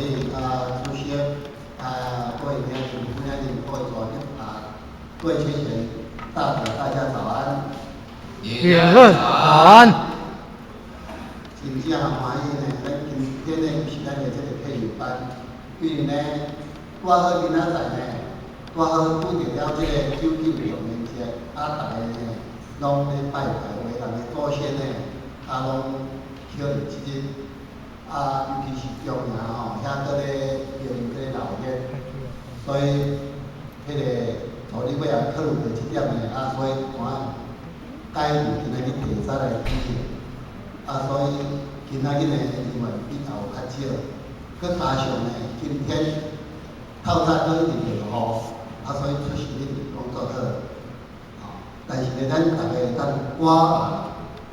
理主席各位年轻姑娘的各位昨天各位学员，大家早安。言论早安。真正欢喜呢，咱今天呢是咱的这个体育班，因为呢，拄好今仔载呢，拄好拄着了这个996年节，大家呢拢咧拜拜，为咱的祖先呢，拢捡着即日，尤其是中央吼，遐个咧用这个老热，所以迄个土里尾也考虑到即点呢，所以我改由今仔日提早来举行，所以今仔日呢因为比较较少，佮加上呢今天透早都一直落雨，所以出席一定工作好。但是呢，咱大家等我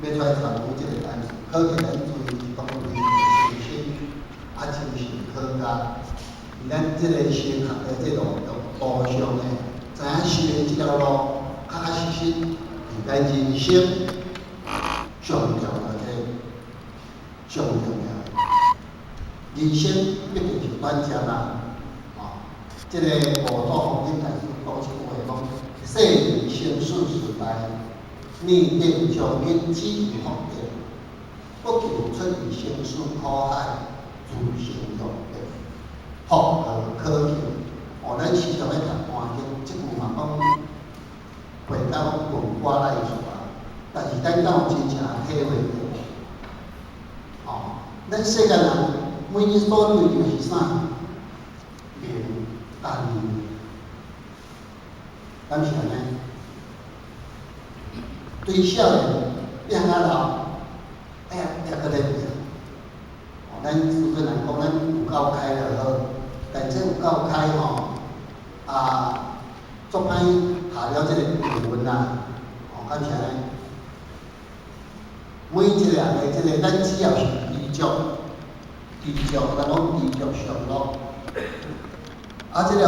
要出来参与这个单词，可见咱注意当中的诚心，精神考加，咱这个升学的这路路上呢，知影修的这条路，确确实实是咱人生上重要的上重要。人生毕竟是短暂这个五祖弘忍大师讲一句话讲：世人生死时代，念念上因只为福德，不求出于生死苦海，自性用德，福何可求？咱时常咧读《观经》，即句嘛讲回到文化来说但是咱敢有真正体会到？咱世间人每日所追求是啥？名、利。敢是安尼？对少年变老，也搁咧变。咱有个人讲，咱有够开就好，但这有够开做歹下了这个学问敢是安尼？每一个人的这个，咱只要是知足，咱讲知足常乐。这个，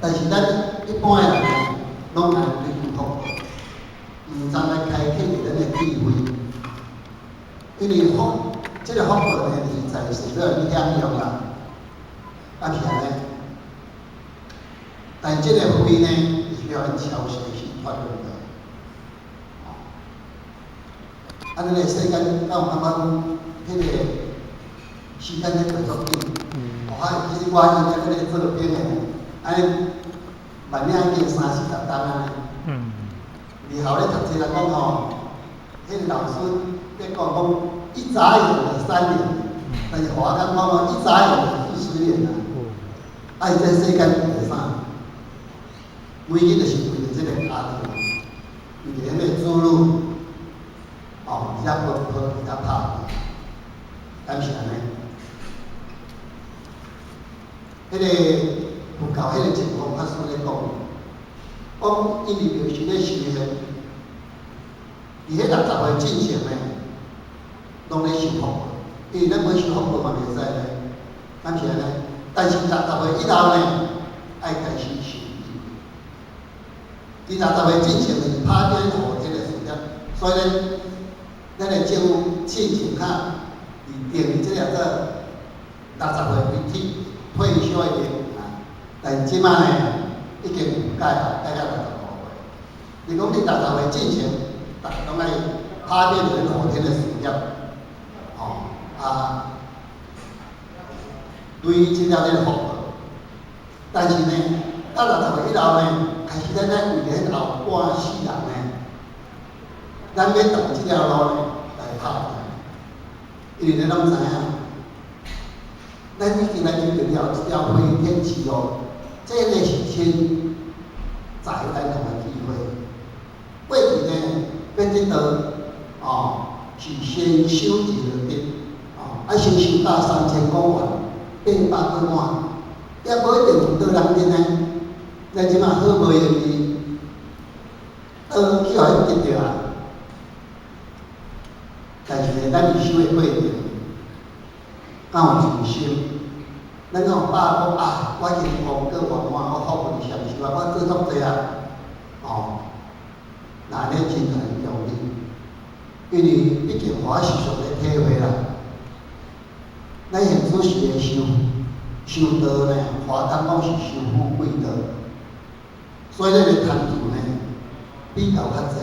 但是咱一般的人拢难追求福德，唔知来开启咱的智慧。因为这个福德呢，是在世上享用敢是安尼？但这个慧呢，是要按超世去传入的。咱个世间，敢有感觉迄个时间咧过足紧？其实我现在咧做兵的，万领已经30、40担以后咧读册人讲迄个老师咧讲一眨眼的3年，但是我讲一眨眼的40年在世间做啥？每日就是为了这个家庭，为了咧子女，而且比较拍，敢是安尼？迄个佛教迄个情况，法师咧讲，因为就是咧修行，伫迄60岁进前呢，拢咧修福，因为咱要修福嘛袂使咧，敢是安尼？但是60岁以后呢，爱开始修义。伫60岁进前是拍点后天的事业，所以呢，咱的政府进前是定这个做60岁为止。退休的年但即摆呢已经有改到65岁。你讲你60岁进前，大家拢爱拍点人后天的事业，对这条福报。但是呢，到60岁以后呢，开始咱为了后半世人呢，咱要从这条路呢来拍，因为咱拢知影。咱已经来决定了，这条飞天之路，这个是天在咱同的机会。过去呢，变这道是先修一个德，先修到3000公万，800公万，也无一定有道人定呢。咱即马好无容易，去互伊得着但是呢，咱修的过程。敢有真心？咱敢有把握我已经功过圆满，我福分享受我做足济那咧真难容易，因为毕竟我是上咧体会啦。咱现主是咧修，修道呢，华堂拢是修富贵道，所以咱个摊主呢比较较济。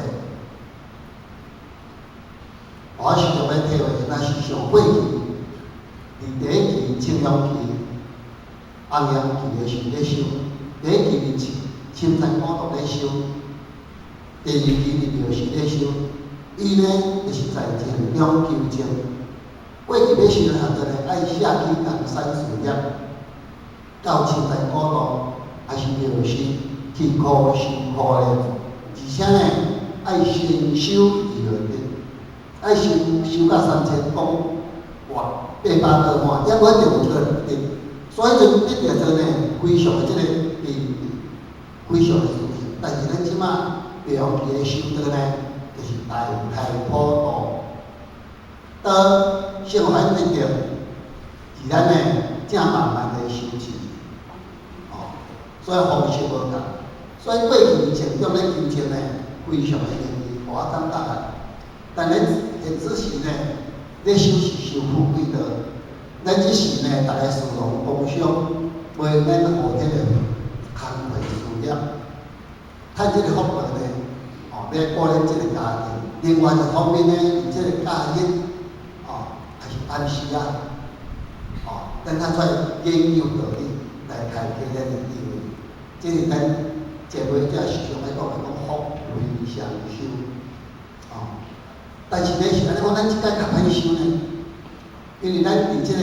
我是想要体会，那是上过去，伫第一期青阳期、红阳期的时咧修，第一期是青山古道咧修，第二期是庙时咧修，伊呢就是在田中求证。过去要修下个呢，爱下去共山事业，到青山古道，还是庙时去考修考咧，而且呢爱先修二个的。爱修到3000公哇，800多万，也稳定有得的，所以就一条做呢，非常的这个非常的舒适。但是咱即马长期的修道呢，就是大普渡，到生活一定，是咱呢正慢慢的修持，所以方式无同。所以过去前中咧求证呢，非常的容易，我感觉。但咱现此时呢，咧修是修富贵道，咱即时呢，大家思农工商，为免互迄个工课事业，趁即个福报呢，来鼓励即个家庭。另外一方面呢，伊即个假日，还是安息啊，等他出来研究道理，来开启咱的地位。即是咱节目这时常来讲福慧双修，但是呢，是安尼讲，咱即届较歹修呢，因为咱伫即个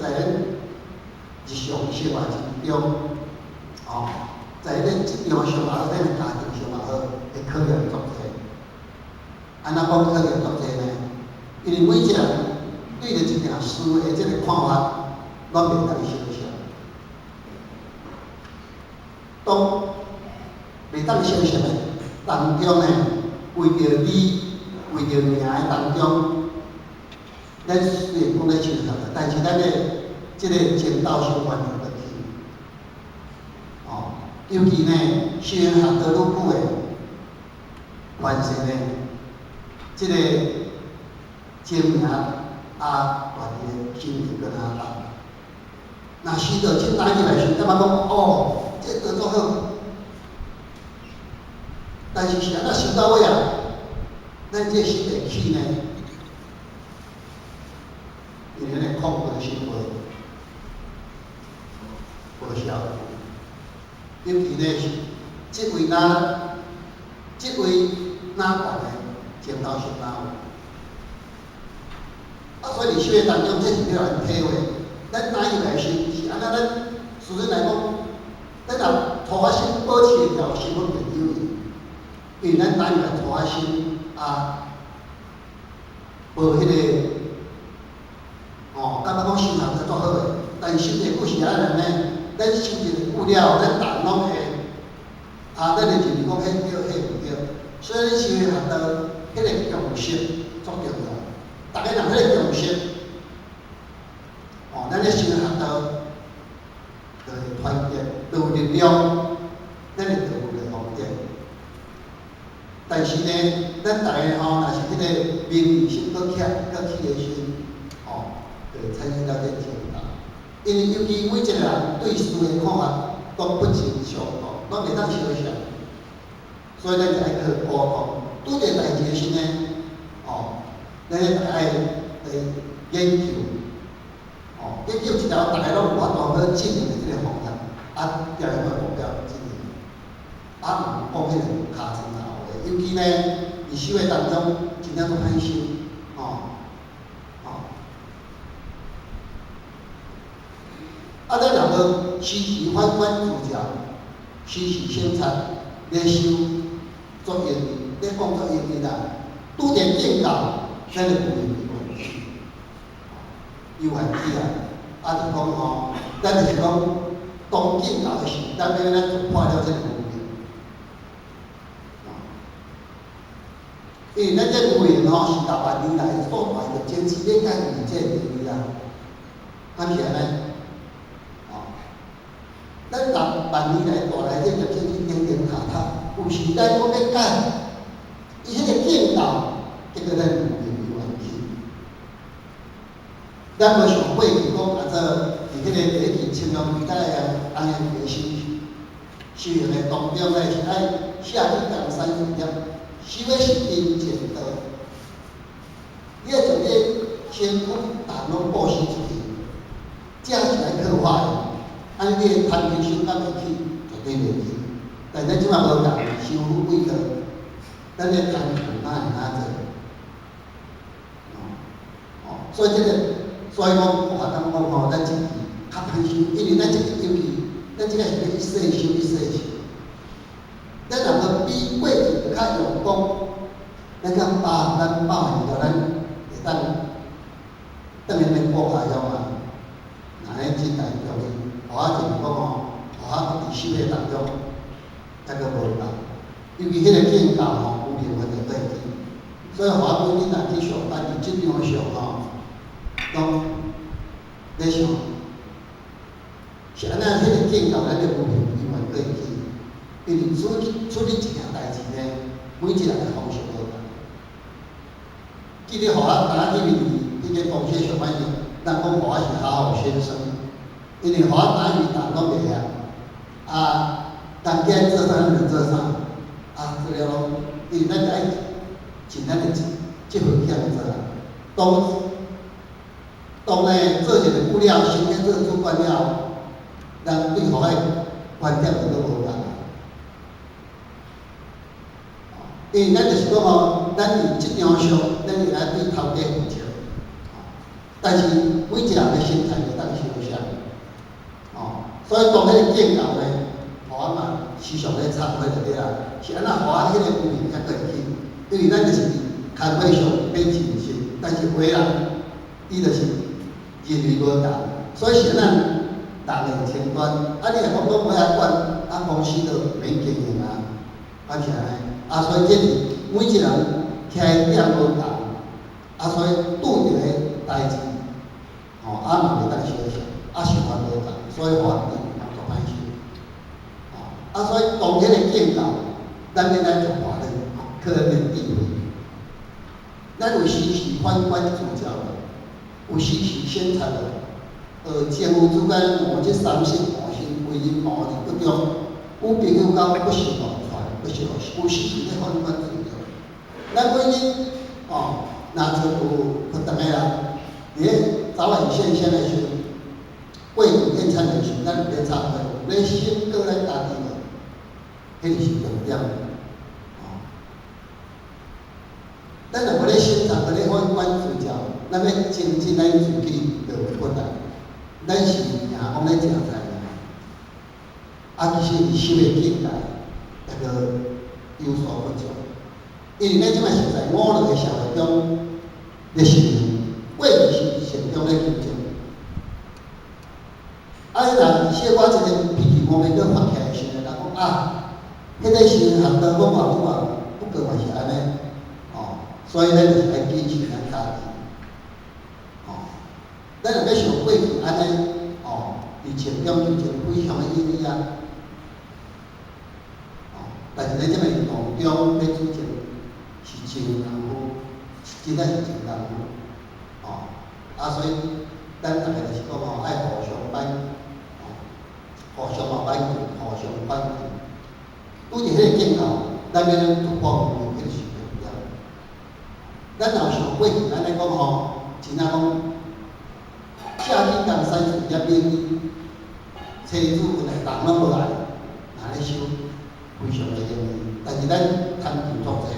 在咱日常生活之中，在咱职场上也好，咱家庭上也好，会考验足济。安怎讲考验足济呢？因为每一个人对着一件事的即个看法，拢袂当相像。当袂当相像的当中呢，为着你。为着名的当中，咱虽然讲咧修行，但是咱的即个正道相关的落去，尤其呢，修行学到愈久的，完成呢，即个证明大的心理跟他讲，那许多正大入来时，感觉讲这得做好，但是是安怎修到尾啊？咱这心的气呢，因为咱控制心无效，尤其呢是即位管的正道是哪有？所以伫修的当中，这是叫人体会。咱哪入来是安怎？咱事实来讲，咱若初发心保持一条心稳定有益，因为咱哪入来初发心。无迄个感觉讲修行得足好诶，但是修的故事安尼呢？咱修一个久了，咱人拢会咱就认为讲迄对迄毋对，所以咱修的学道，迄个共识足重要。大家人迄个共识，咱咧修的学道，就会团结，就有力量，咱就有方便。但是呢，咱大家若是迄个名利心搁起的时，就会产生了这情感。因为尤其每一个人对事的看法都不尽相同，拢袂当相像，所以咱就爱去沟通。拄着代志时呢，咱爱来研究，研究一条大家拢有法度去进行的这个方向，调样的目标进行，毋讲迄个尻川啦。尤其呢，伫修的当中，真正都歹修，咱若无时时反自照，时时省察，咧修作业，咧讲作业啦，拄着见教，咱就不容易忘记，有限起来，就讲咱就是讲当见教的时，咱要咱突破了这个。因为咱这语言是6万年来所带的坚持，要改变这个语言，是安尼？咱6万年来带来这个坚持点点塔塔，有时咱讲要改，伊迄个见道，结果咱语言有问题。咱无想过去讲做伫迄个第一期亲像其他个安尼个修行的当中咧，是爱下去讲三四点，修的是因前道。你要将你身躯胆拢布施出去，这是来靠法的。安尼你的贪心修甲袂起，绝对袂起。但咱即摆无共修福慧道，咱咧贪哪会哪做？所以所以讲，我讲吼，咱即个较歹修，因为咱即个尤其，咱即个是要一世修一世修。咱若要比过去更较用功，咱较咱把握咱会当等下面国家中啊，哪咧真大容易，互我就是讲吼，互我伫修的当中，抑个无共，尤其迄个见教吼，有灵魂就对去。所以互我每日若去上班，伫即场上吼。讲，咧想，是安那迄个见教，咱就有灵魂对去，因为处理一件代志呢，每一人的方式无同。记得互我今仔日伫个公司上班时，咱讲互我是好好先生，因为互我今日人拢袂晓，当今做啥就做啥，做了拢，因为咱就爱尽咱的这份欠做，当咧做一个久了，身边做主管了，咱对互个观点就都无共。因为咱就是讲吼，咱伫职场上，咱是来对头家负责，但是每一人的心态就当相像，所以当迄个见教呢，互我嘛时常咧忏悔就对啦，是安那互我迄个有名较过去，因为咱就是工会上免真心，但是为人伊就是。认为无同，所以是咱人的前端。你若讲我遐管，公司就免经营是安尼。所以这是每一人徛点无同，所以拄着个代志，嘛袂当相像，想法无同，所以法律嘛就歹修。所以当迄个见教，咱要来做法律，可能智慧。咱有时是反观主教。有时是先查前夫之间无即三性无心为因无理不中，有朋友讲不是乱传，不是有时是咧反观主教。咱婚姻若像有逐个人，咧早晚现象的时候，贵主宴餐的时候，咱咧忏悔，咧先过咱家己个，迄就是重点。咱若无咧先查，无咧反观主教。咱要精进咱自己就有困难，咱是硬讲咧食菜其实伊修的境界，那个有所不足。因为咱即摆是在五路的社会中咧成长，过去是成长咧竞争。若小可一个脾气方面佫发起来时，人讲迄个是学道讲嘛，不过嘛是安尼，所以咱就是爱坚持咱家己。咱若要想过去安尼，伫前中就非常的意义但是咱即摆当中要主持是真功夫，真正是真功夫所以咱大家就是讲爱互相挽救，互相挽救，互相挽救。拄着迄个镜头，咱要突破有迄个是重要。咱若想过去，咱来讲真正讲。下去讲三四业免伊，车主本来人拢无来，咧修非常的容易。但是咱贪钱作济，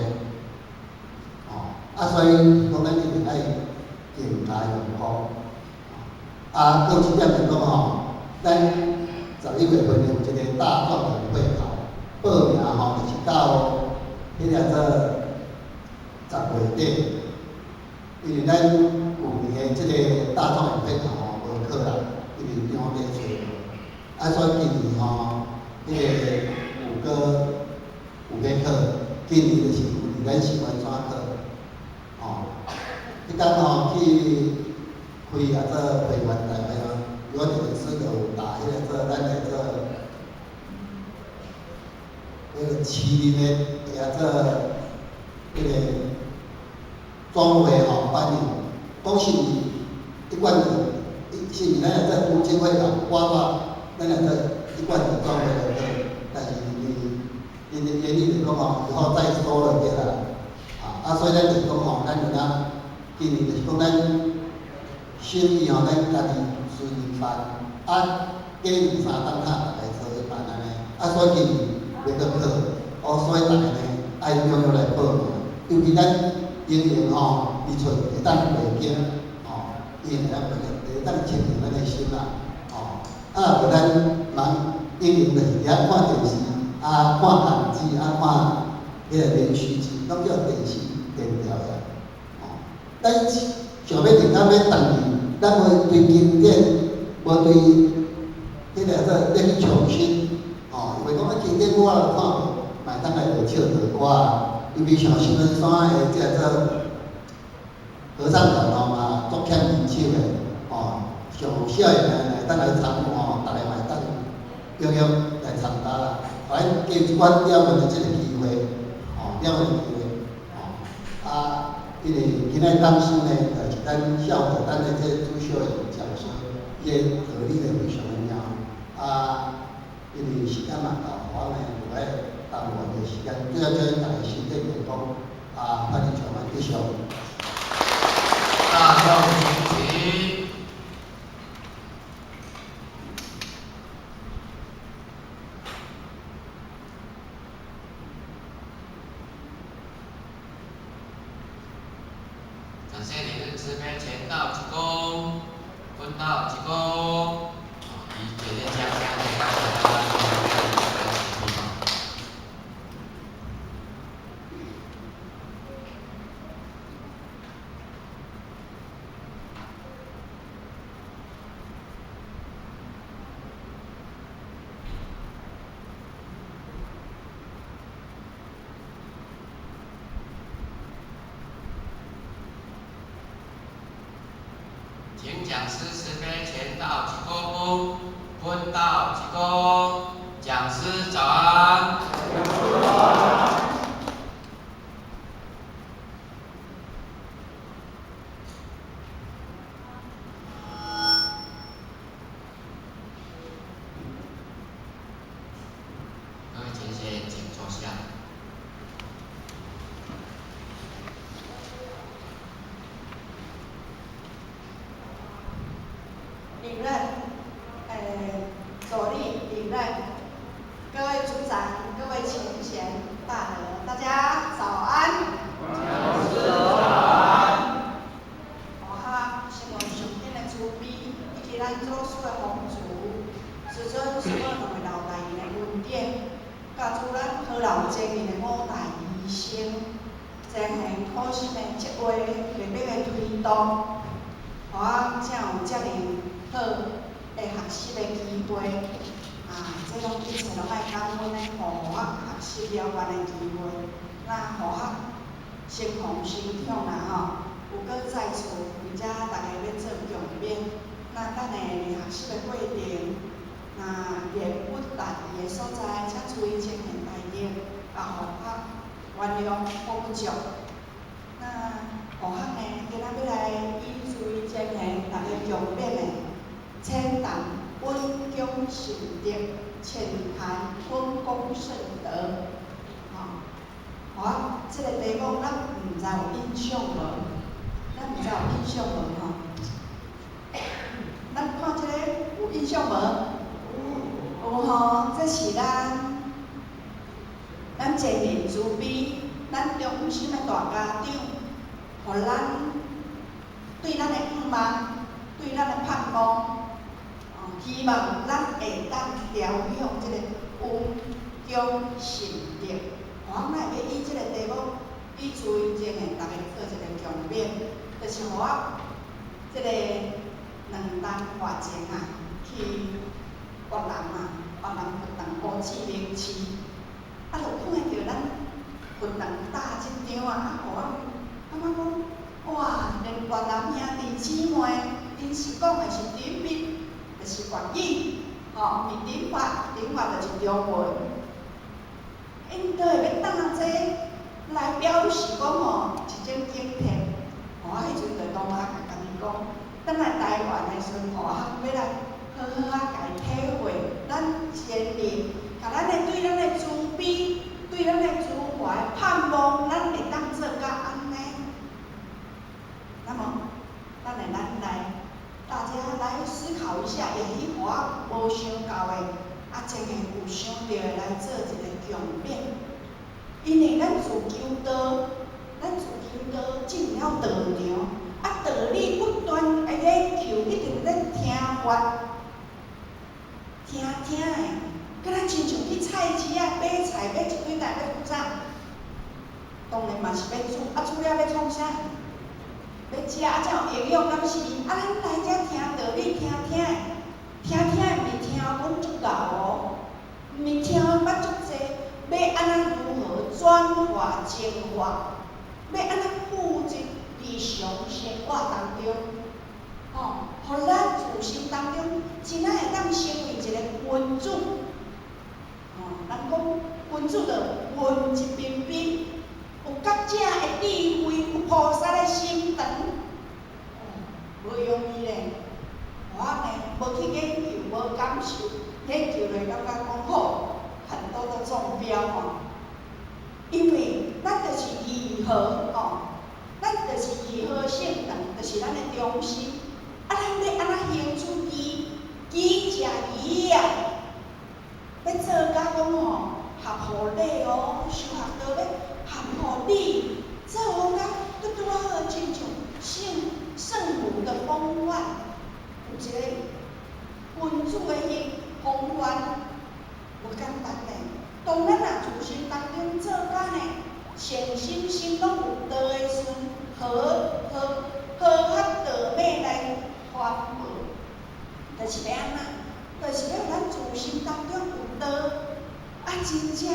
所以讲咱一定爱敬大用好。过一点就讲咱11月份有一个大壮的会考，报名就是到迄个10月底，因为咱旧年的即个大壮的会考。无可能，因为两边找，所以今年迄个有个课，今年就是有咱喜欢抓课，迄天去开做会员台有一个师就打迄个做咱的做个麒麟的做迄个装备班长，讲是一贯。是咱也在乌金会搞刮到，咱也在一贯的装备了个，但是因的原因就讲吼，以后再收了起来，所以咱就讲吼，咱就咱今年就是讲咱心意吼，咱家己私人办，假2、3天大家做一办安尼，所以今年袂得好，所以大家呢爱踴跃来报名，尤其咱营业吼，离厝会当袂近，伊会当会当牵着咱的心啦，无咱人营业就是遐看电视，看韩剧，看迄个连续剧，拢叫电视电调呀，咱想要定到要当年，咱无对经典，无对迄个说要去重新，袂讲经典我也看过，嘛当来就唱着歌啊，尤其像新闻山的即个合唱团嘛，足欠人手的，上少爷来当来参与大家嘛当踴跃来参加啦。反正给一款了问的即个机会，了问的机会，因为今仔当时呢，就是咱校的咱的这主修的讲师，伊个合理的非常的妙，因为时间嘛到，我呢就来耽误的时间，最后祝大家身体健康，欢迎全班继续。大众请起。感谢您的慈悲前到鞠躬，坤到鞠躬，以决定将相关的大家请讲师慈悲前到鞠躬，坤到鞠躬，讲师早安。各位前贤，请坐下。领任，左立领任，各位组长、各位前贤大德，大家早安。讲师早安。希望上天的慈悲，以及咱做事的奉主，师尊所有两位老大爷的恩典，加诸咱好老前面的五大医生，真系可惜的这话热烈的推动，我才有遮尔好的学习的机会，这种一切拢爱感恩的互我学习了解的机会，那互我心红心痛啦有搁在厝，而且大家要做强勉，那等下学习的过程，言不达意的所在，请注意前面大家，互我原谅补足。那互我呢，今仔要来依序前面大家强勉的，浅谈温恭贤德，浅谈温公圣德，我这个题目咱毋知有印象无？咱毋知有印象无咱看这个有印象无？有这是咱前面慈悲，咱中心的大家长，互咱对咱的盼望，对咱的盼望，希望咱会当疗养这个温恭贤德。我咱会以这个题目，以最前的大家做一个强勉，就是我这个2年外前去越南古晋明市，就看到咱越南大这张互我感觉讲，哇，连越南兄弟姊妹，因是讲的是人民，就是粤语，毋是人法，人法就是中文。因都会要当这来表示讲一种敬佩。我迄阵就当甲家己讲，咱来台湾的时阵，吼，要来好好啊，家体会咱先人，甲咱的对咱的慈悲，对咱的慈怀，盼望咱会当做甲安尼。那么，咱来，大家来思考一下，也许互我无想到的，真个有想到的来做一个强勉。因为咱自求道，进了道场，道理不断会咧求，一直咧听法，听的。甲咱亲像去菜市仔买菜，买一几袋要做啥？当然嘛是要煮，煮了要创啥？要食才有营养，敢是？咱来遮听道理，听的，毋是听讲足够哦，毋是听捌足济。要安怎如何转化净化？要安怎复制日常生活当中？互咱自心当中真仔会当成为一个君主。人讲君主就文质彬彬，有觉者的智慧，有菩萨的心肠。无容易咧，我呢无去研究，无感受，研究咧感觉讲好。很多都中标因为咱就是义和咱就是义和性等，就是咱的中心。咱要安怎行出义者义啊？要做甲讲合乎理修学道要合乎理，做好甲拄拄好，亲像圣母的风范，有一个君主的迄风范。无简单嘞，当咱自心当中做甲呢，诚心心拢有道的时阵，好发道美来传播，就是要安怎？就是要咱自心当中有道，真正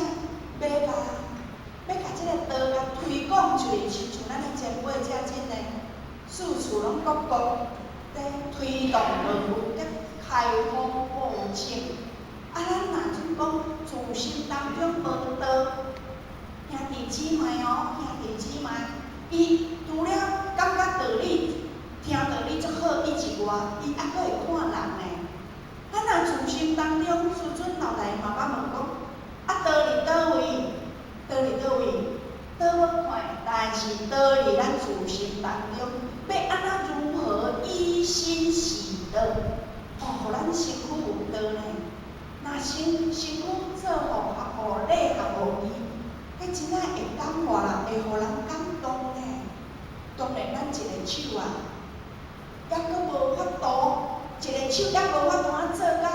要甲即个道甲推广出去，亲像咱的前辈遮真诶，四处拢各国在推动道路，在开放报请。咱若准讲自心当中无道，兄弟姊妹兄弟姊妹，伊除了感觉道理、听道理足好以外，伊还佫会看人呢。咱若自心当中，师尊后来嘛捌问讲，道伫倒位？倒要看，但是道伫咱自心当中，要安怎如何依心习道？互咱身躯有道呢？若身躯做互合乎理、合乎义，迄真仔会感化人，会互人感动呢。当然，咱一个手还佫无法度，一个手还无法度做到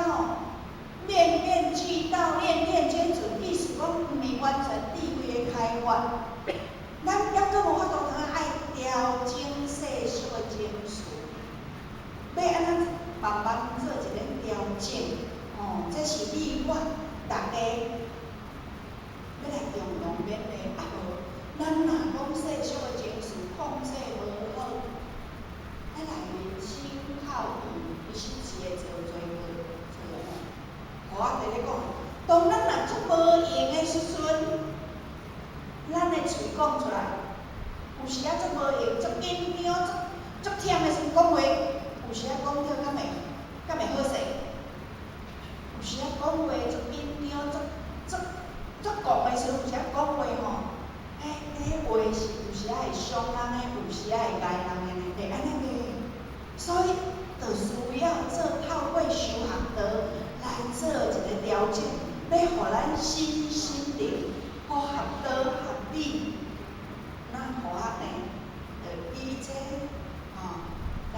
面面俱到、练练皆准。意思讲，毋是完全智慧的开发，咱还佫无法度爱调整世俗的情绪，要安怎慢慢做一个调整。这是理法，大家要来共同勉励。咱若讲世俗的情绪控制无好，咱来认真靠伊，是一个做做。我伫咧讲，当咱若足无用的时阵，咱的嘴讲出来，有时足无用，足紧张，足忝的时阵讲话，有时讲着敢会好势。有时讲话足紧张，足讲的时阵，有时讲话迄话是有时会伤人的，有时会害人的呢，会安尼个。所以，就需要透过修学道来做一个调整，要互咱心灵合道合理，咱互呢，就以这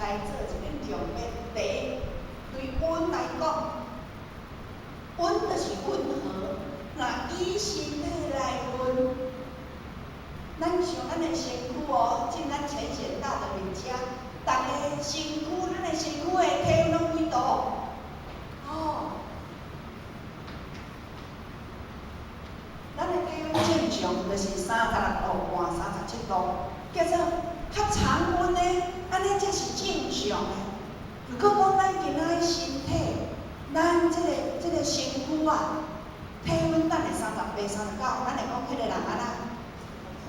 来做一个强烈。第一，对阮来讲。温就是温和，若以身体来温，咱像咱的身躯进咱浅显大的瑜伽，逐个身躯，咱的身躯的体温拢几度？咱的体温正常就是36度半、37度，叫做较常温的，安尼才是正常的。如果讲咱今仔日身体，咱这个身躯体温等下38、39，咱会讲迄个人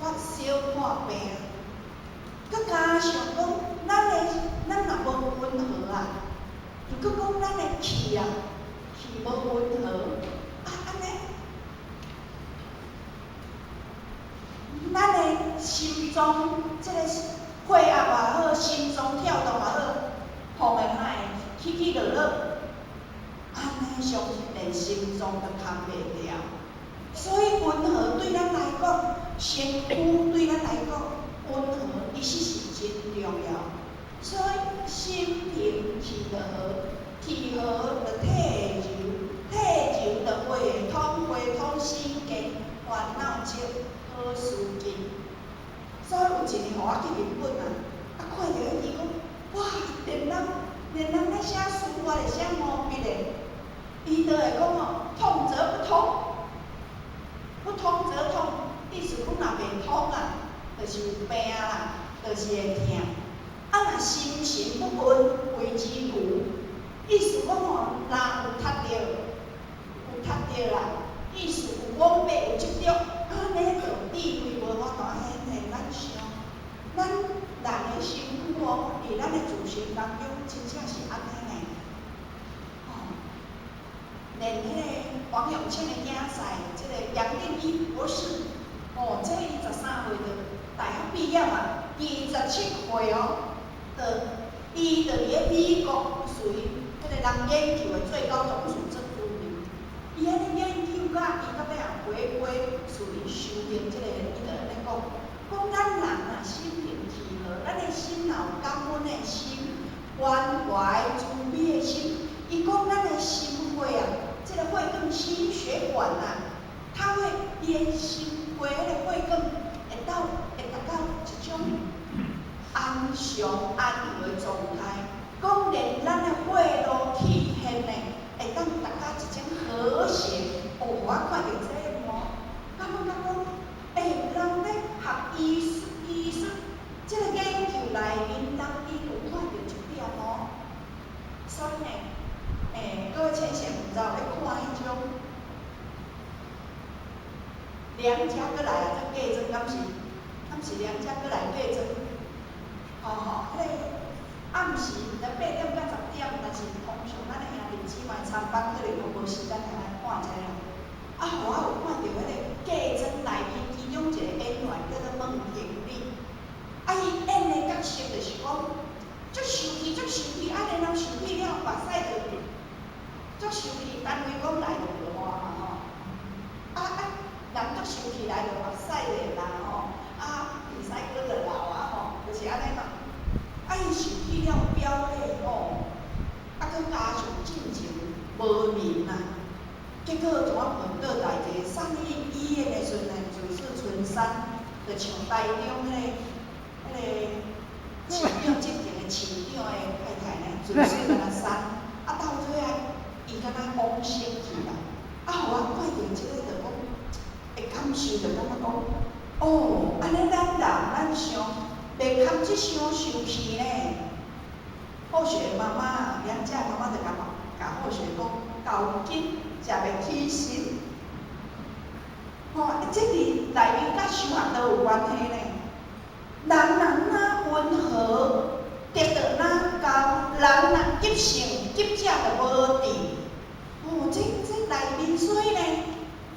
发烧看病，佮加上讲，咱若无温和啊，又佮讲咱的气啊，气无温和，安尼，咱的心脏即个血压也好，心脏跳动也好，吼个哪会起起落落，安尼相信连心脏都扛袂了。所以温和对咱来讲，身躯对咱来讲，温和其实是真重要。所以心平气和，气和就体柔，体柔就会通心经，烦恼积，好思进。所以有一年，互我去日本啊，看到伊讲，哇，连咱咧写书法会写毛笔的，伊就会讲哦，痛则不通，不通则痛，意思讲若袂通啊，就是有病啦，就是会痛。若心神不稳，为之愚。意思讲吼，人有读着啦，意思有往背有执着，安尼就智慧无法度显现咱上。咱人的身躯哦，伫咱的自身当中，真正是安尼的。连迄个王永庆的囝婿，即个杨定一博士，这伊13岁就大学毕业嘛，27岁哦。伊就伫咧美国属于迄个人研究的最高总署做主任，伊安尼研究甲伊到尾啊回归属于修行即个，伊就安尼讲咱人啊心平气和，咱的心若有感恩的心、关怀慈悲的心，伊讲咱的心血啊，即个血管心血管啊，它会连心血迄个血管会达到一种安详安和的状态，讲连咱的血路体现呢，会当达到一种和谐。我看到这个魔，感觉人咧学医术，这个研究内面，人伊有看到一点哦。所以呢，各位亲戚唔知有咧看迄种娘家过来啊，这嫁妆敢是娘家过来嫁妆？迄个暗时在8点到10点，但是通常咱的兄弟姊妹参班可能都无时间来看者啦。互我有看到迄个嫁妆内面其中一个演员叫做孟庭苇，伊演的角色就是讲，足受气，然后受气了，目屎就足受气，单位讲来就落汗嘛人足受气来就目屎就啦鼻屎哥就流就是安尼嘛。伊受气了飙泪佮加上进前无眠啊，结果怎啊碰到大一个上医院的时阵，就是春山，就像台中迄个市长之前的市长的太太呢，就是那山，到尾伊敢若往生去啦。互我看到即个就讲，会感受就感觉讲，安尼咱想。袂堪即伤受气呢。后学妈妈，娘家妈妈就甲后学讲，交紧食袂起身。即伫内面甲修学都有关系呢。人若温和，得到哪高；人若急性，急者就无治。这内面所以呢，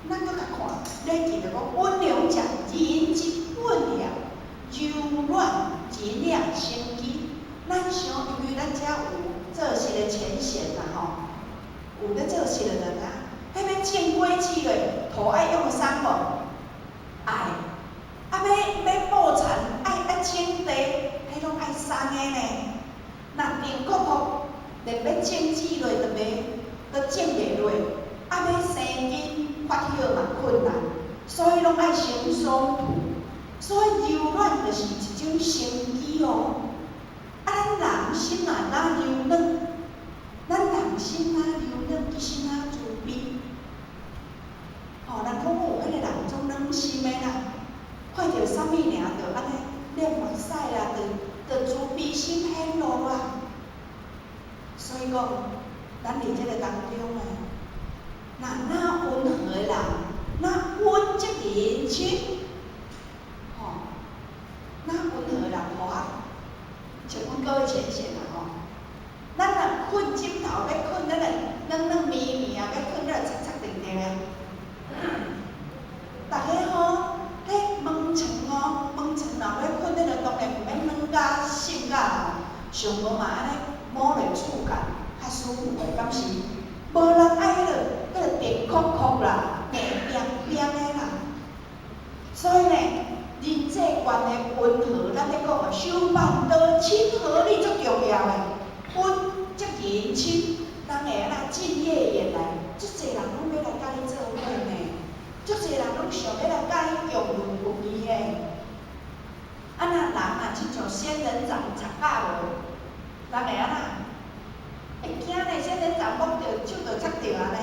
咱搁甲看，咱记得讲，温良讲人之本了。柔软极量生机，咱想，因为咱遮有做事的前贤啦有咧做事的人啊，迄要正规矩的，土爱用啥无？爱，要布产爱种地，迄拢爱送的呢。若定国国，连要种籽落都种袂落，要生根发叶嘛困难，所以拢爱先松土。所以柔软就是一种生机咱人心哪柔软，咱人心哪柔软，其实哪自卑。人讲有迄个人种软心的啦，看到啥物尔就安尼流目屎啦，就自卑心显露啦。所以讲，咱伫这个当中哪温和的人，哪温则年轻。那温和人，互我各位前贤啊吼，咱若困枕头要困，咱就软软绵绵啊，要困咱就擦擦定定啊。大家吼，迄门床哦，门床若要困，咱就当然毋免软甲深甲啦，上无嘛安尼摸落触感较舒服的，敢是？无人爱迄个电酷酷啦，硬凉凉的啦。所以呢，人际关的温和，咱咧讲啊，相伴到亲和力足重要的，温则人亲，人会安那敬业也来，足侪人拢要来甲你做伙呢，足侪人拢想要来甲你共荣有义的。啊那人啊，亲像仙人掌插甲无，人会安那？会惊呢，仙人掌摸着手就插着安尼。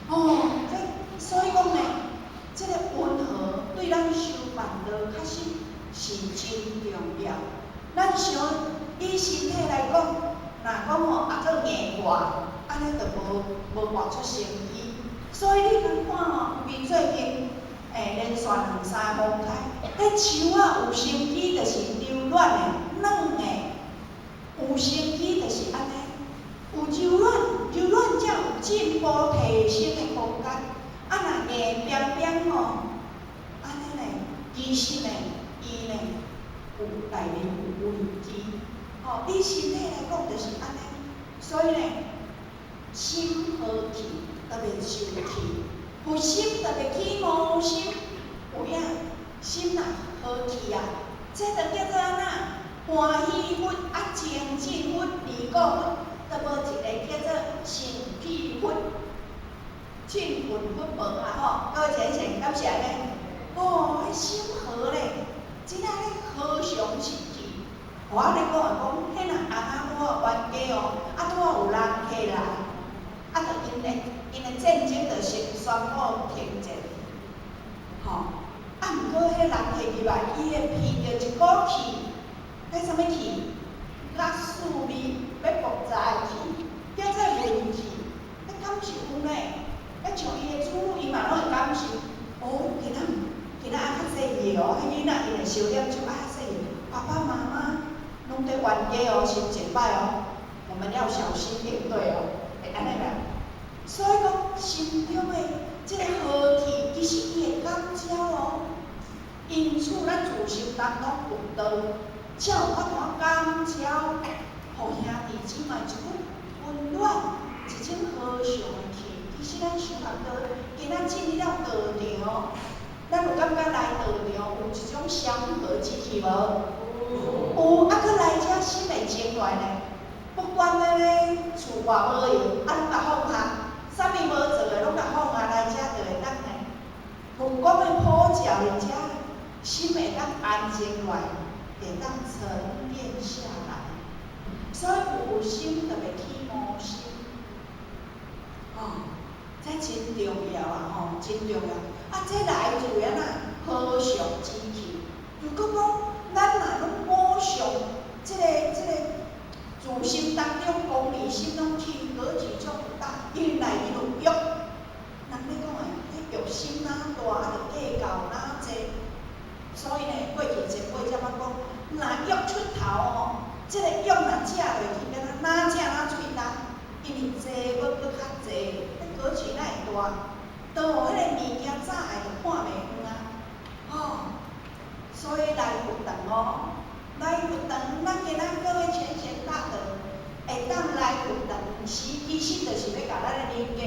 哦，所以讲呢，这个温和对咱相伴道确实是真重要。咱想以身体来讲，若讲吼啊做硬活，安尼就无活出成绩。所以你通看吼，为最近连续2、3风台，迄树仔有生机，就是柔软的、软的；有生机，就是安尼。有柔软，柔软才有进步提升的空间。啊，若硬扁扁吼，安尼呢，其实呢，伊呢有内面有危机。吼，你身体来讲就是安尼，所以呢，心和气特别受气，有心特别起无心，有影心若和气啊，这就叫做安那欢喜佛啊，清净佛、离垢佛。都无一个叫做生气佛、庆佛佛无啊吼，各位先生敢是安尼？哦，迄心和咧，真正咧和祥是气。我咧讲啊讲，迄若翁仔拄啊冤家哦，啊拄啊有人客来，啊着因的战争着先宣布停战，吼，啊毋过迄人客入来，伊会闻着一股气，迄啥物气？甲趣味要爆炸的气，叫做胃气，迄敢是有呢？迄像伊的子女，伊嘛拢会感受。哦，今仔啊较细个哦，迄囡仔因会烧点酒啊细个，爸爸妈妈拢在冤家哦，心情歹哦，我们要小心应对哦，会安尼啦。所以讲心中的即个和气，其实伊会感召哦，因此咱自心当中有道。才有法度感召，互兄弟姊妹一股温暖、一种和祥的气。其实咱想法道，今仔进入了道场，咱有感觉来道场有一种祥和之气无？有，啊，搁来遮心会静落呢。不管咱咧厝外无闲，啊，拢甲放下，啥物无做的拢甲放下来遮就会当呢。佛光的普照人遮，心会当安静落来。会当沉淀下来，所以有心特别起无心，哦，这真重要啊！吼，真重要。啊，这来自安那和祥之气。如果讲咱若拢补上这个自心当中功利心拢起格局足大，因为内面有欲，人咧讲诶，迄欲心哪大，啊，着计较哪济。所以呢，过去前辈才捌讲，若欲出头哦，即个欲若食落去，敢若哪食哪喙重，因为济要搁较济，迄果树哪会大？倒迄个物件早下就看袂远啊！哦，所以来佛堂哦，来佛堂，咱今仔各位全贤大德会当来佛堂，其实就是要甲咱的人格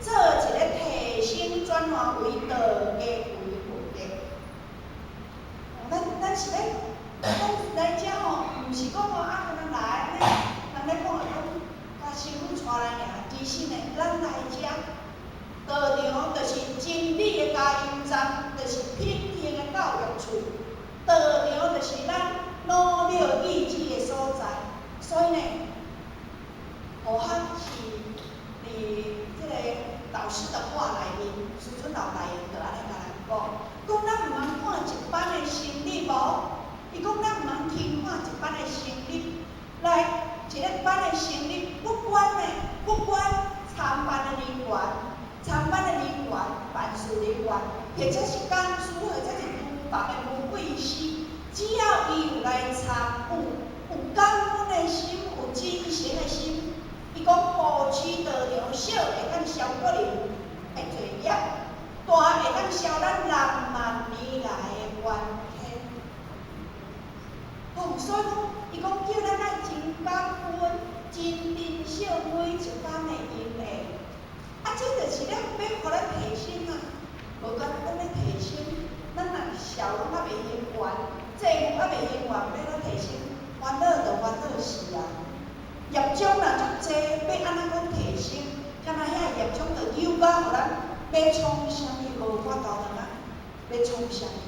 做一个提升转化为道家为佛家。咱是要，咱来遮吼，毋是讲吼啊，可能来呢，人咧讲啊讲，甲师傅带来尔，其实呢，咱来遮道场就是真理的加油站，就是品行的教育处，道场就是咱努力意志的所在，所以呢，互咱是伫即个导师的话内面，师尊老大爷就安尼甲咱讲咱毋通看一般的生理无？伊讲咱毋通轻看一般的生理，来一个般的生理，不管参班的人员、办事人员，或者是讲师，或者是厨房的门卫师，只要伊有来参与，有感伊讲好取道场小会当消过人会罪业，大会当消咱60000年来的冤恨。哦，所以讲，伊讲叫咱爱真感恩，真珍惜每一天的因缘。啊，这就是咱要互咱提醒啊，无讲咱要提醒，咱若笑拢还袂还完，债务还袂还完，要咱提醒，烦恼就烦恼死啊！业障若足济，要安怎讲提醒？敢若遐业障就诱发互咱要创啥物无法度通啊，要创啥物？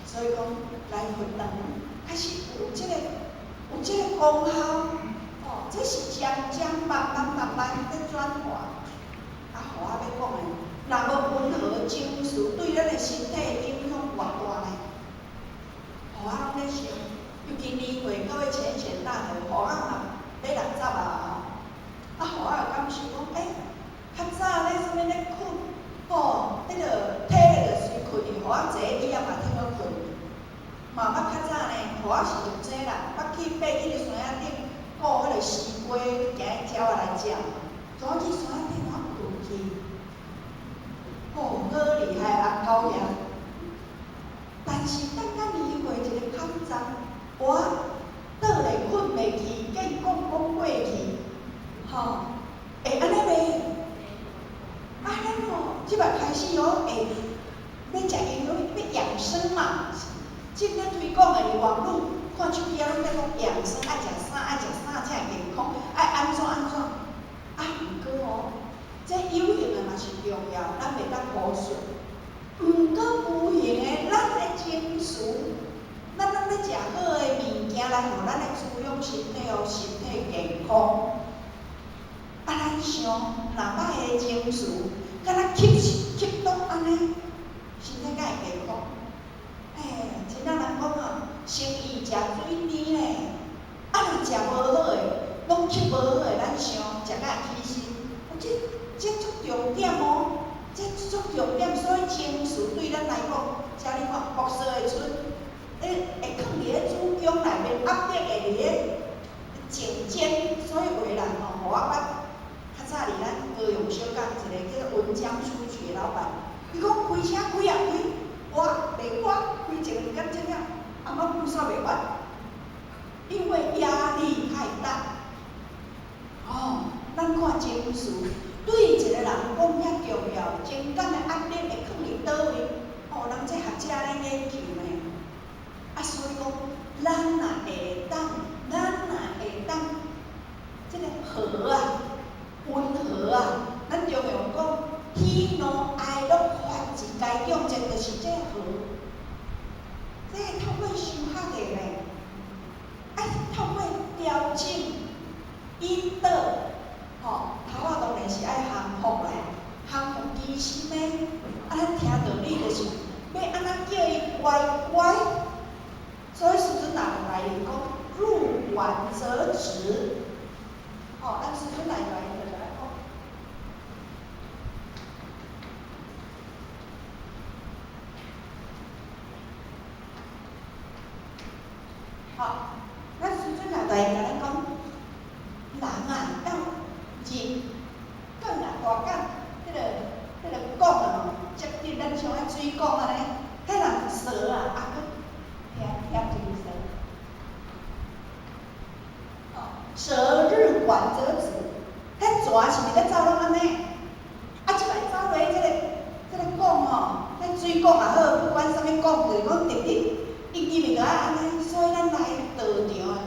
所以讲来佛堂，开始有即个功效，哦，这是慢慢在转化。啊，互我要讲的，若无温和情绪，对咱的身体影响偌大呢？互我拢咧想，尤其年岁到尾浅浅大的，互我嘛要60啊，啊，互我有感受讲，较早咧啥物咧困，吼，迄个体力就随困去，互我坐以后嘛听到困。嘛捌较早呢，互我是用这啦，捌去爬去个山仔顶，顾迄个西瓜，行去鸟仔来食，走去山仔顶我困去，好厉害啊狗爷！但是等到年过一个坎站，我倒来困袂去，计讲过去，吼，会安尼袂？啊，咱吼即摆开始哦，要食营养，要养生嘛。即咧推广的网络，看手机啊，拢在讲养生，爱食啥才会健康，爱安怎。啊，毋过哦，这有形的嘛是重要，咱袂当忽视。毋过无形的，咱的情绪，咱咧食好的物件来互咱的滋养身体哦，身体健康。啊，咱想若歹的情绪，敢若吸毒安尼，身体才会健康。真咱人讲哦，生意食水甜嘞，啊若食无好诶，拢吸无好诶，咱想食甲起身，这足重点哦，这足重点，所以情绪对咱来讲，遮你看，复苏会出，会藏伫咧子宫内面，压迫会伫咧颈肩，所以为人吼，互我捌较早伫咱高雄小港一个叫做文江书局的老板，伊讲开车开啊开。我袂发，开一两点钟了，啊，我不煞袂发，因为压力太大。哦，咱看情绪，对一个人讲遐重要，情感的压力会放伫倒位？哦，人这学者咧研究呢，啊，所以讲，咱若会当，这个和啊，温和啊，咱中用讲。喜怒哀乐发自该用，这就是这和，这个透过修学的咧，爱透过调整、引导，吼，头仔当然是爱降服咧，降服其心咧，啊，咱听道理就是要安怎叫伊乖乖，所以师尊来讲，入园则止，吼，咱师尊来就来讲。好，咱师尊来甲咱讲，人啊要忍，讲啊大讲，迄个讲啊吼，接近咱像迄水讲安尼，迄人蛇啊，啊佫听真蛇，哦，蛇日管则止，迄蛇是毋是咧走拢安尼？啊，即摆走落去这个讲吼，迄水讲也好，不管啥物讲，就是讲直直。伊记袂得安尼，所以咱来道场啊。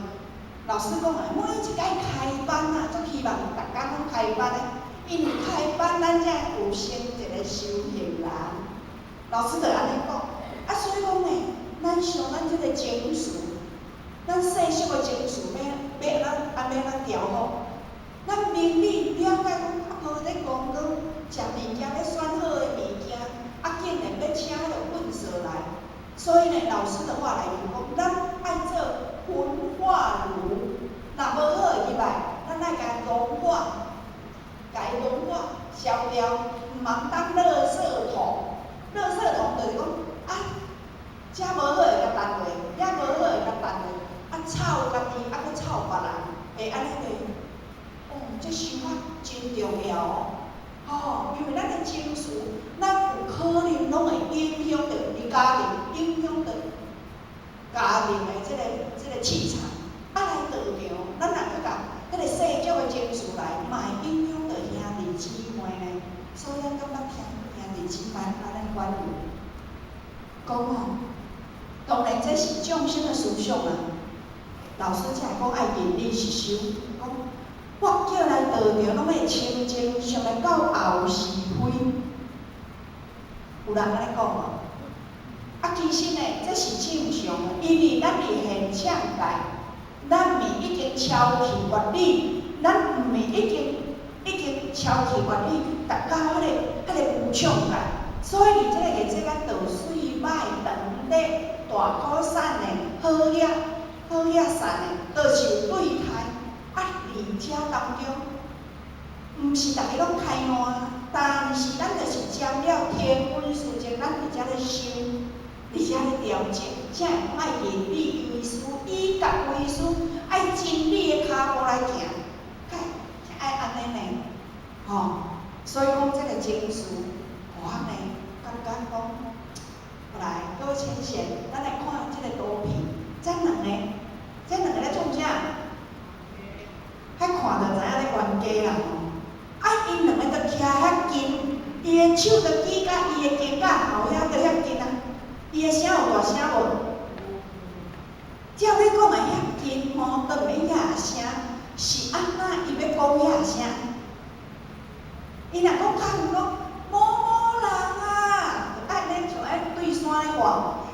老师讲啊，每一届开班啊，足希望大家拢开班咧，因为开班咱才有成一个修行人。老师就安尼讲，啊，所以讲呢，咱想咱这个情绪，咱细小的情绪要安怎调好？咱明理了解讲，啊，无咧讲食物件咧选好的物件，啊，竟然要请迄个粪扫来。所以呢，老师的话来讲，咱爱做焚化炉，若无好的入来，咱爱甲融化，甲伊融化消掉，毋通当垃圾桶。垃圾桶就是讲啊，遮无好的甲担落，遐无好的甲担落，啊臭家己，啊佫臭别人，会安尼袂？这想法真重要哦。吼，因为咱的情绪，咱有可能拢会影响到你家庭，影响到家庭的这个气场。啊来道场，咱若去甲迄个世俗的情绪来，嘛会影响到兄弟姊妹呢。所以咱感觉兄弟姊妹安尼管理，讲吼，当然这是众生的思想啊。老师才会讲爱认理实修，讲我叫来道场，拢会清净，想来到后是非。有人安尼讲无？啊，其实呢，这是正常的，因为咱伫现象界，咱毋已经超去原理，咱毋是已经超去原理，达到迄个无常界。所以伫这个日子，咱稻水麦长咧大苦产的好野产的，都是有对待。啊，伫遮当中，毋是逐个拢开烂，但是咱就是占了天分事情，咱伫遮咧修，伫遮咧调整，才会爱言理为师，以格为师，爱真理的骹步来行，才爱安尼呢。吼，所以讲这个情绪，我呢感觉讲，来各位亲贤，咱来看这个图片，这两个咧创啥？遐看就知影咧冤家啦吼。啊，因两个就徛遐近，伊的手就举甲伊的肩胛后遐就遐近啊。伊的声有大声无？照你讲的遐近吼，都免遐声，是安怎伊要讲遐声？伊若讲较远讲某某人啊，就爱咧像爱对山咧话，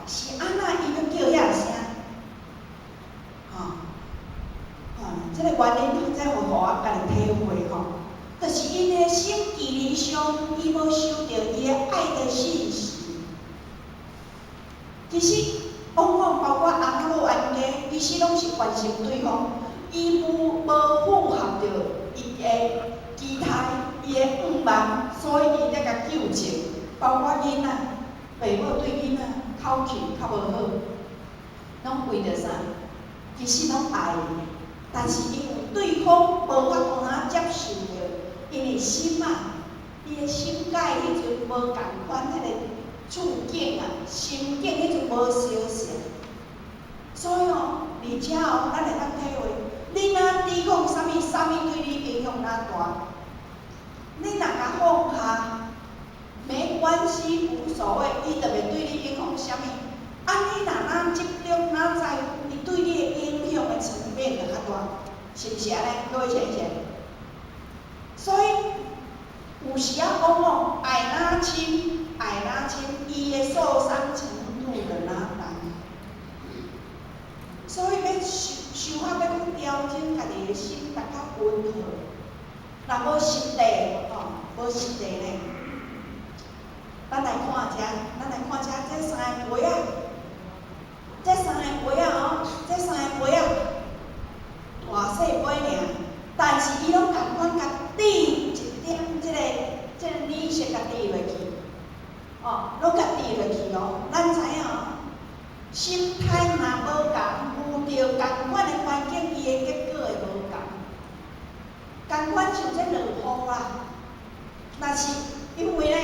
是安怎伊要叫遐声？这个原因，再互我家己体会吼，就是因的心距离上，伊无收到伊的爱的信息。其实，往往包括翁仔某冤家，其实拢是关心对方，伊无符合着伊的期待，伊的愿望，所以伊才甲救济。包括囡仔，爸母对囡仔口气较无好，拢为着啥？其实拢爱伊。但是因为对方无法度接受着，因为心啊，伊的心界迄阵无共款，迄个处境啊、心境迄阵无相像，所以哦，而且哦，咱会当体会，你若抵抗啥物对你影响哪大，你若甲放下，没关系，无所谓，伊就袂对你影响啥物。啊，你若集中在伊对你的影响的层面就较大，是毋是安尼？各位先生，所以有时啊，往往爱哪亲，伊的受伤程度就哪大。所以要想法要讲调整家己的心，达较温和。若无实地，无实地呢，咱来看遮，这三个杯啊。这三个杯啊，大细杯尔，但是伊拢共款甲滴一点这个泥石甲滴落去，拢甲滴落去哦。咱知影心态若无共，遇到共款的环境，伊的结果会无共。共款像这落雨啦，若是因为呢，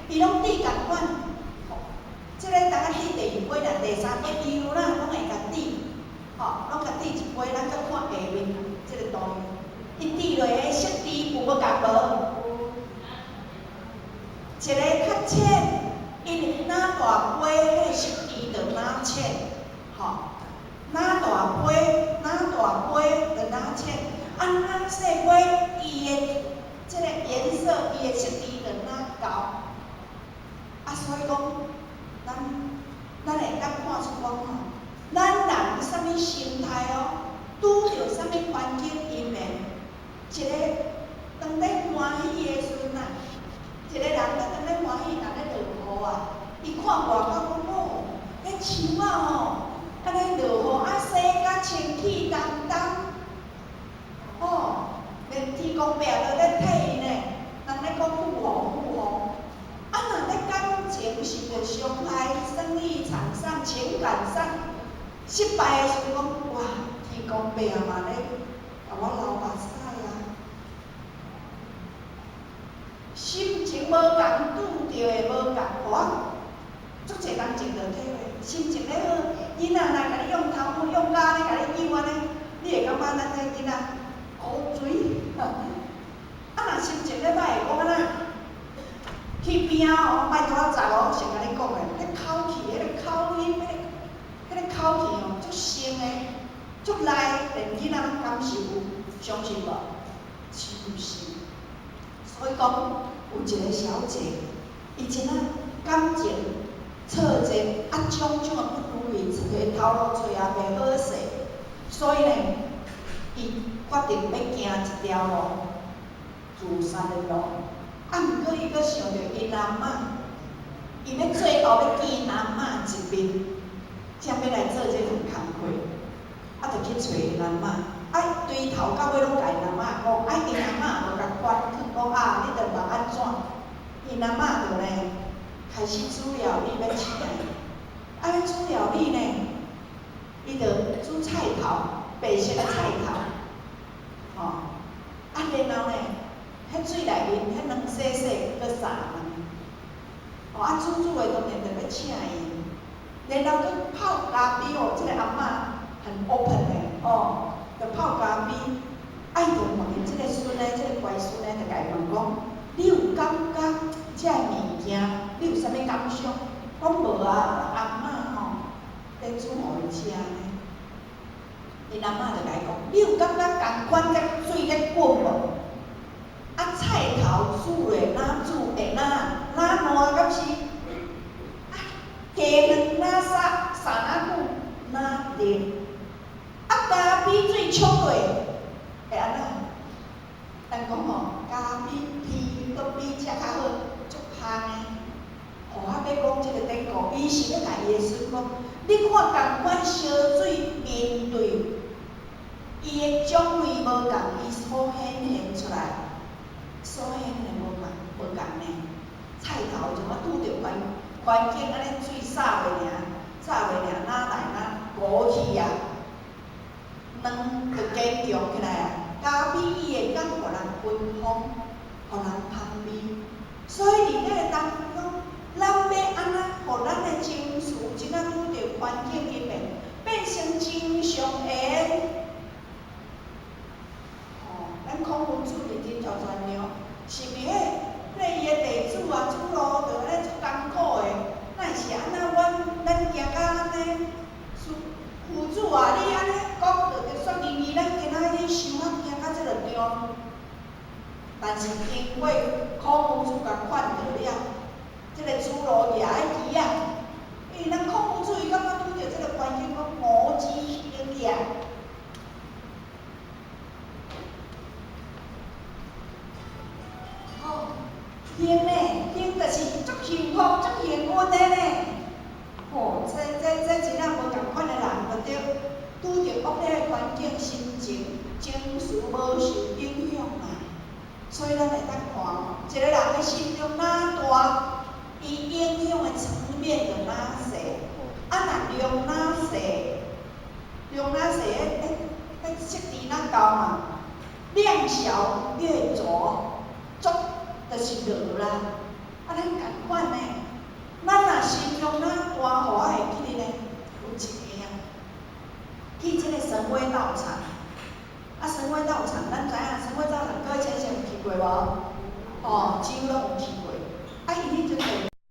伊拢滴共款。即个大家滴第二杯啦，第三杯伊有啦，拢会甲滴，拢甲滴一杯，咱再看下面即个图，伊滴落个色滴有无共无？一个较浅，因为哪大杯，迄个色滴就哪浅，哪大杯就哪浅，哪细杯，伊的即个颜色，伊的色滴就哪高，所以讲。咱会当看出讲咱人啥物心态拄着啥物环境，因诶一个当咧欢喜诶时阵一个人当咧欢喜，当咧落雨伊看外口讲迄树安尼落雨洗甲清气当当，连天公伯都咧替呢，人咧讲护护。若咧感情受到伤害，生意场上、情感上失败的时候，讲哇，天公伯嘛咧甲我流目屎啊，心情无共，拄着的无共，我足侪人前着体会，心情咧好，囡仔来甲你用头毛用甲咧甲你扭安尼，你会感觉咱这囡仔古锥，啊若心情咧歹，讲安那去边仔哦，莫拄仔杂哦，先甲你讲诶，迄口气，迄个口音，迄个口气哦，足深诶，足来，连囡仔拢感受有，相信无？真是。所以讲，有一个小姐，伊真啊感情错节，啊种种诶不如意，个头路找也袂好势，所以呢，伊决定要行一条路，自杀的路。啊，毋过伊阁想着因阿嬷，伊要最后要见阿嬷一面，才要来做这份工课，啊，着去找因阿嬷。啊，对头到尾拢甲因阿嬷讲，啊，因阿嬷无甲管，讲啊，你着莫安怎？因阿嬷着呢，开始煮料理要请伊，啊，要煮料理呢，伊着煮菜头，白色的菜头，吼，啊，然后呢，迄水内面迄两细细搁撒问，哦，啊，煮的当然着要请伊，然后搁泡咖啡哦，即个阿嬷很 open 的哦。着泡咖啡，爱着问因即个孙呢，即个乖孙呢，着家问讲，你有感觉遮个物件，你有啥物感想？讲无啊，阿嬷吼，咧煮互伊食呢。因阿嬷着甲伊讲，你有感觉共款甲水咧滚无？啊，菜头煮咧哪煮会哪烂敢是？啊，鸡卵哪杀哪久哪热？啊，咖啡水冲落会安怎？咱讲吼，咖啡偏都比遮较好，足香诶。哦，啊，要讲即个典故，伊是要甲伊诶孙讲，你看共款烧水面对，伊诶种类无共，伊所显现出来，所显现无共呢。菜头像我拄着环境安尼水洒袂尔，洒袂尔，哪来哪鼓起啊？卵就坚强起来啊！咖啡伊会当互人芬芳，互人香味。所以伫咧当中，咱要安怎互咱的情绪，真啊拄着环境里面变成正常的？哦，咱孔夫子认真条全了，是毋是迄伊的地主啊，主路着安尼足艰苦的，哪会是安怎咱行到安尼？夫子啊，你安尼讲着说明义，咱今仔日想啊行到即个对，但是因为孔夫子甲看到了，即个主路也爱骑啊，因为咱孔夫子伊感觉拄着即个环境讲无之兴也。哦，兴呢，兴就是足幸福、足幸运的呢。哦，这真正无共款的人，就对，拄着恶劣的环境，心情、情绪无受影响啊。所以咱会当看哦，一个人的心中哪大，伊影响的层面就哪细。啊，若量哪细，迄色值哪高嘛？量小越浊，浊就是热啦。啊，咱共款呢。咱若心中哪大，互我会记咧，有一个啊，去即个神威道场。啊，神威道场，咱知影神威道场，各位先生有去过无？哦，几乎拢有去